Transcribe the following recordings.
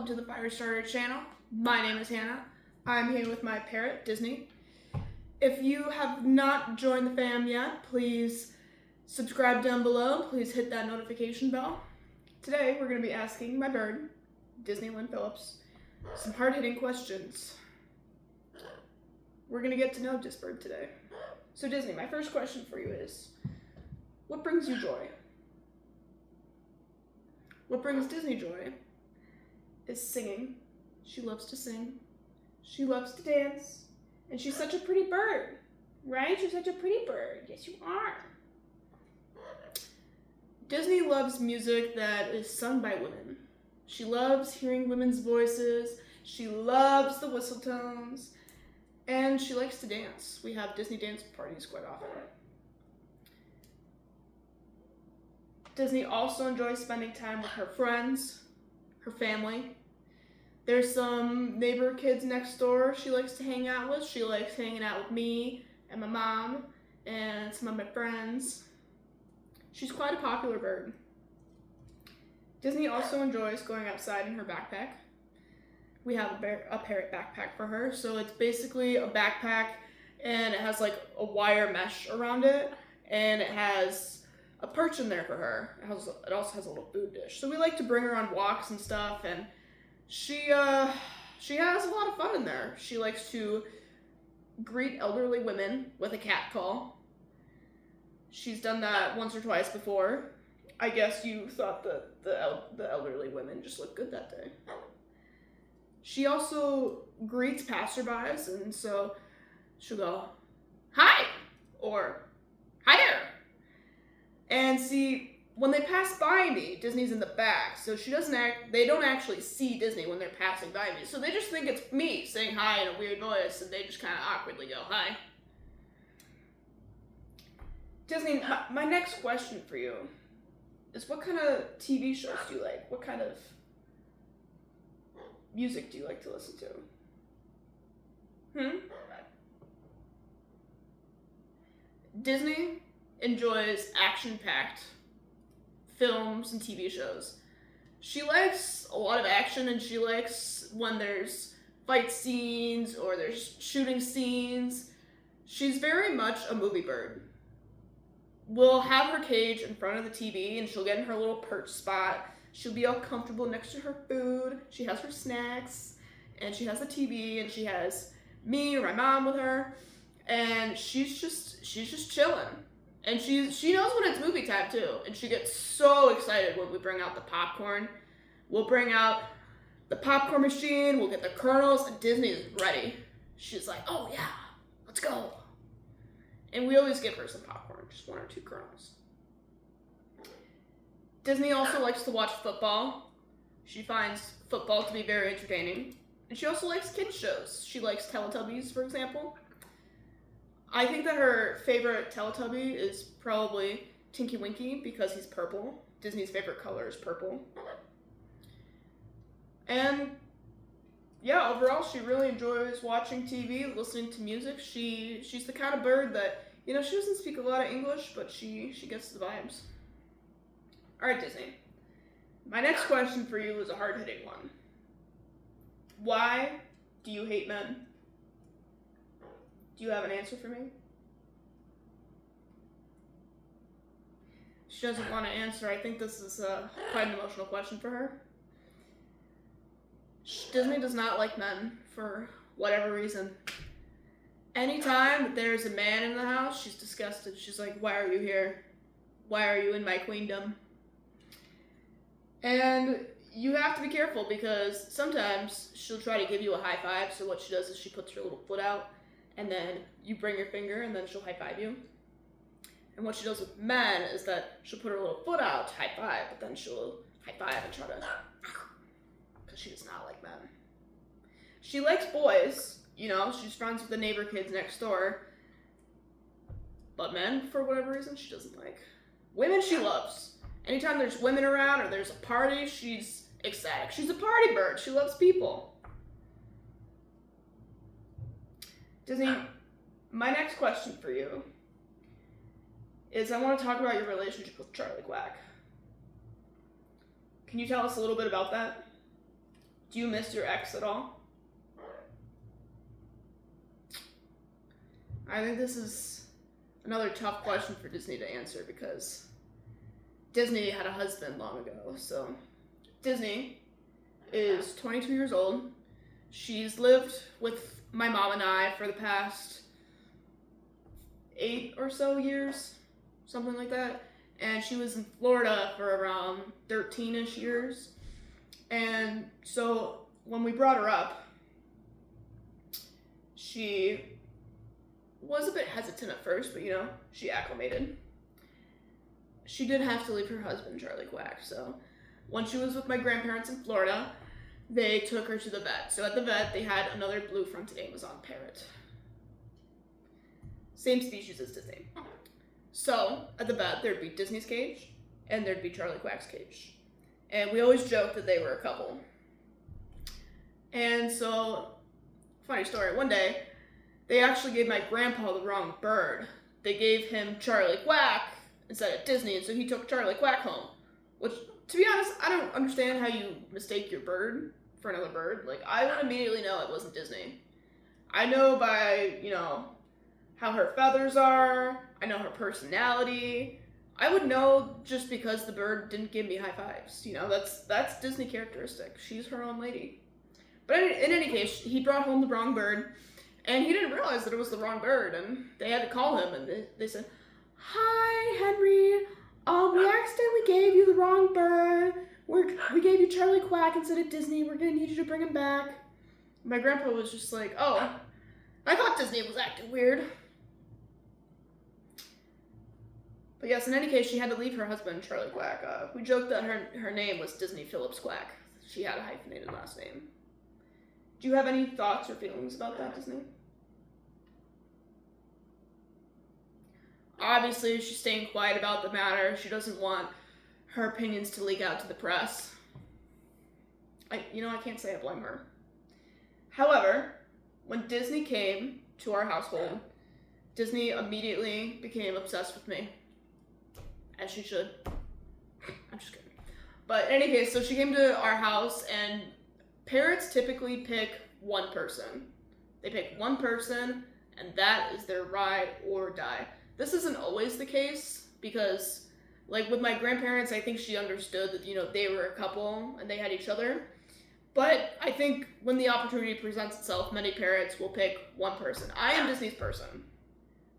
welcome to the Firestarter channel. My name is Hannah. I'm here with my parrot, Disney. If you have not joined the fam yet, please subscribe down below. Please hit that notification bell. Today, we're going to be asking my bird, Disney Lynn Phillips, some hard-hitting questions. We're going to get to know this bird today. So Disney, my first question for you is, what brings you joy? What brings Disney joy is singing. She loves to sing. She loves to dance. And she's such a pretty bird, right? She's such a pretty bird. Yes, you are. Disney loves music that is sung by women. She loves hearing women's voices. She loves the whistle tones. And she likes to dance. We have Disney dance parties quite often. Disney also enjoys spending time with her friends, her family. There's some neighbor kids next door she likes to hang out with. She likes hanging out with me and my mom and some of my friends. She's quite a popular bird. Disney also enjoys going outside in her backpack. We have a parrot backpack for her. So it's basically a backpack and it has like a wire mesh around it and it has a perch in there for her. It also has a little food dish. So we like to bring her on walks and stuff, and she has a lot of fun in there. She likes to greet elderly women with a cat call. She's done that once or twice before. I guess you thought that the elderly women just looked good that day. She also greets passerbys, and so she'll go, "Hi," or "Hi there." And see, when they pass by me, Disney's in the back, so they don't actually see Disney when they're passing by me. So they just think it's me saying hi in a weird voice, and they just kind of awkwardly go, "Hi." Disney, my next question for you is, what kind of TV shows do you like? What kind of music do you like to listen to? Disney enjoys action-packed films and TV shows. She likes a lot of action, and she likes when there's fight scenes or there's shooting scenes. She's very much a movie bird. We'll have her cage in front of the TV, and she'll get in her little perch spot. She'll be all comfortable next to her food. She has her snacks, and she has the TV, and she has me or my mom with her, and she's just chilling. And she knows when it's movie time too, and she gets so excited when we bring out the popcorn. We'll bring out the popcorn machine, we'll get the kernels, and Disney is ready. She's like, "Oh yeah, let's go." And we always give her some popcorn, just 1 or 2 kernels. Disney also likes to watch football. She finds football to be very entertaining. And she also likes kids shows. She likes Teletubbies, for example. I think that her favorite Teletubby is probably Tinky Winky because he's purple. Disney's favorite color is purple. And yeah, overall, she really enjoys watching TV, listening to music. She's the kind of bird that, she doesn't speak a lot of English, but she gets the vibes. All right, Disney. My next question for you is a hard-hitting one. Why do you hate men? Do you have an answer for me? She doesn't want to answer. I think this is quite an emotional question for her. Disney does not like men for whatever reason. Anytime there's a man in the house, she's disgusted. She's like, "Why are you here? Why are you in my queendom?" And you have to be careful because sometimes she'll try to give you a high five. So what she does is she puts her little foot out, and then you bring your finger, and then she'll high five you. And what she does with men is that she'll put her little foot out to high five, but then she'll high five and try to, because she does not like men. She likes boys, she's friends with the neighbor kids next door, but men, for whatever reason, she doesn't like. Women she loves. Anytime there's women around or there's a party, she's ecstatic. She's a party bird. She loves people. Disney, my next question for you is I want to talk about your relationship with Charlie Quack. Can you tell us a little bit about that? Do you miss your ex at all? I think this is another tough question for Disney to answer because Disney had a husband long ago. So Disney is 22 years old. She's lived with my mom and I for the past 8 or so years, something like that. And she was in Florida for around 13-ish years. And so when we brought her up, she was a bit hesitant at first, but she acclimated. She did have to leave her husband, Charlie Quack. So when she was with my grandparents in Florida, they took her to the vet. So at the vet, they had another blue-fronted Amazon parrot. Same species as Disney. So at the vet, there'd be Disney's cage, and there'd be Charlie Quack's cage. And we always joked that they were a couple. And so, funny story, one day, they actually gave my grandpa the wrong bird. They gave him Charlie Quack instead of Disney, and so he took Charlie Quack home. Which, to be honest, I don't understand how you mistake your bird for another bird. Like, I would immediately know it wasn't Disney. I know by, how her feathers are. I know her personality. I would know just because the bird didn't give me high fives. That's Disney characteristic. She's her own lady. But in any case, he brought home the wrong bird, and he didn't realize that it was the wrong bird, and they had to call him, and they said, "Hi, Henry. We accidentally gave you the wrong bird. We gave you Charlie Quack instead of Disney. We're gonna need you to bring him back." My grandpa was just like, "Oh, I thought Disney was acting weird." But yes, in any case, she had to leave her husband, Charlie Quack. We joked that her name was Disney Phillips Quack. She had a hyphenated last name. Do you have any thoughts or feelings about that, Disney? Obviously, she's staying quiet about the matter. She doesn't want her opinions to leak out to the press. I can't say I blame her. However, when Disney came to our household, Disney immediately became obsessed with me. As she should. I'm just kidding. But in any case, so she came to our house, and parrots typically pick one person. They pick one person, and that is their ride or die. This isn't always the case, because, like, with my grandparents, I think she understood that, they were a couple, and they had each other. But I think when the opportunity presents itself, many parrots will pick one person. I am Disney's person.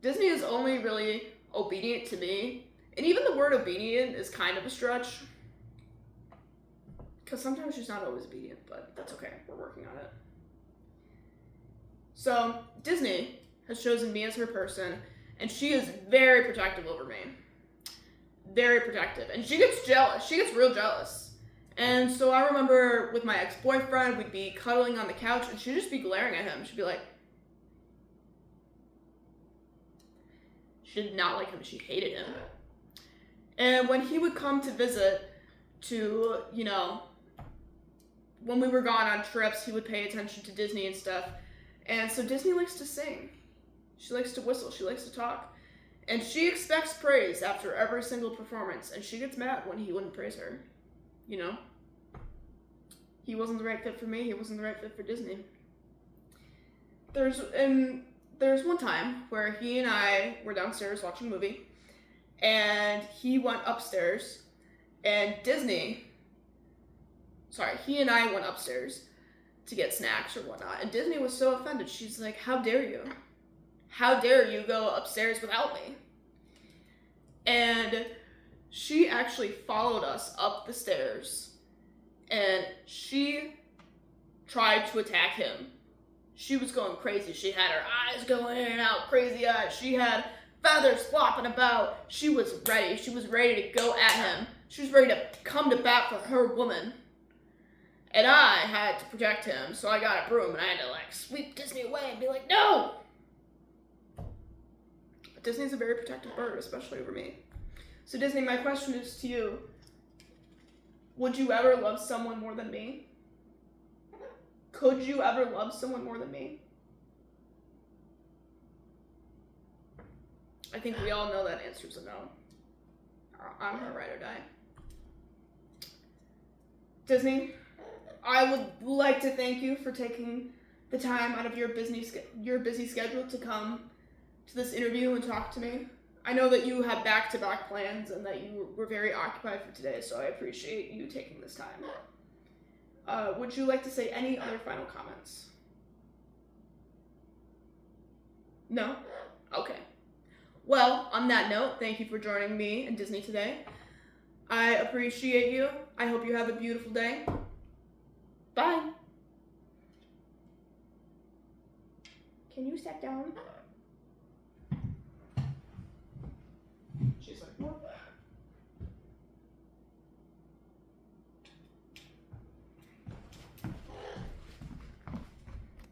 Disney is only really obedient to me. And even the word obedient is kind of a stretch. Because sometimes she's not always obedient, but that's okay. We're working on it. So, Disney has chosen me as her person, and she is very protective over me. Very protective. And she gets jealous. She gets real jealous. And so I remember with my ex-boyfriend, we'd be cuddling on the couch, and she'd just be glaring at him. She'd be like... She did not like him. She hated him. And when he would come to visit to, when we were gone on trips, he would pay attention to Disney and stuff. And so Disney likes to sing. She likes to whistle. She likes to talk. And she expects praise after every single performance. And she gets mad when he wouldn't praise her. He wasn't the right fit for me. He wasn't the right fit for Disney. There's one time where he and I were downstairs watching a movie. And he went upstairs, and he and I went upstairs to get snacks or whatnot, and Disney was so offended. She's like, "How dare you? How dare you go upstairs without me?" And she actually followed us up the stairs, and she tried to attack him. She was going crazy. She had her eyes going in and out, crazy eyes. She had feathers flopping about. She was ready. She was ready to go at him. She was ready to come to bat for her woman. And I had to protect him, so I got a broom and I had to sweep Disney away and be like, "No!" But Disney's a very protective bird, especially over me. So Disney, my question is to you. Would you ever love someone more than me? Could you ever love someone more than me? I think we all know that answer's a no. I'm her ride or die. Disney, I would like to thank you for taking the time out of your busy schedule to come to this interview and talk to me. I know that you had back-to-back plans and that you were very occupied for today, so I appreciate you taking this time. Would you like to say any other final comments? No? Okay. Well, on that note, thank you for joining me and Disney today. I appreciate you. I hope you have a beautiful day. Bye. Can you sit down? She's like, what?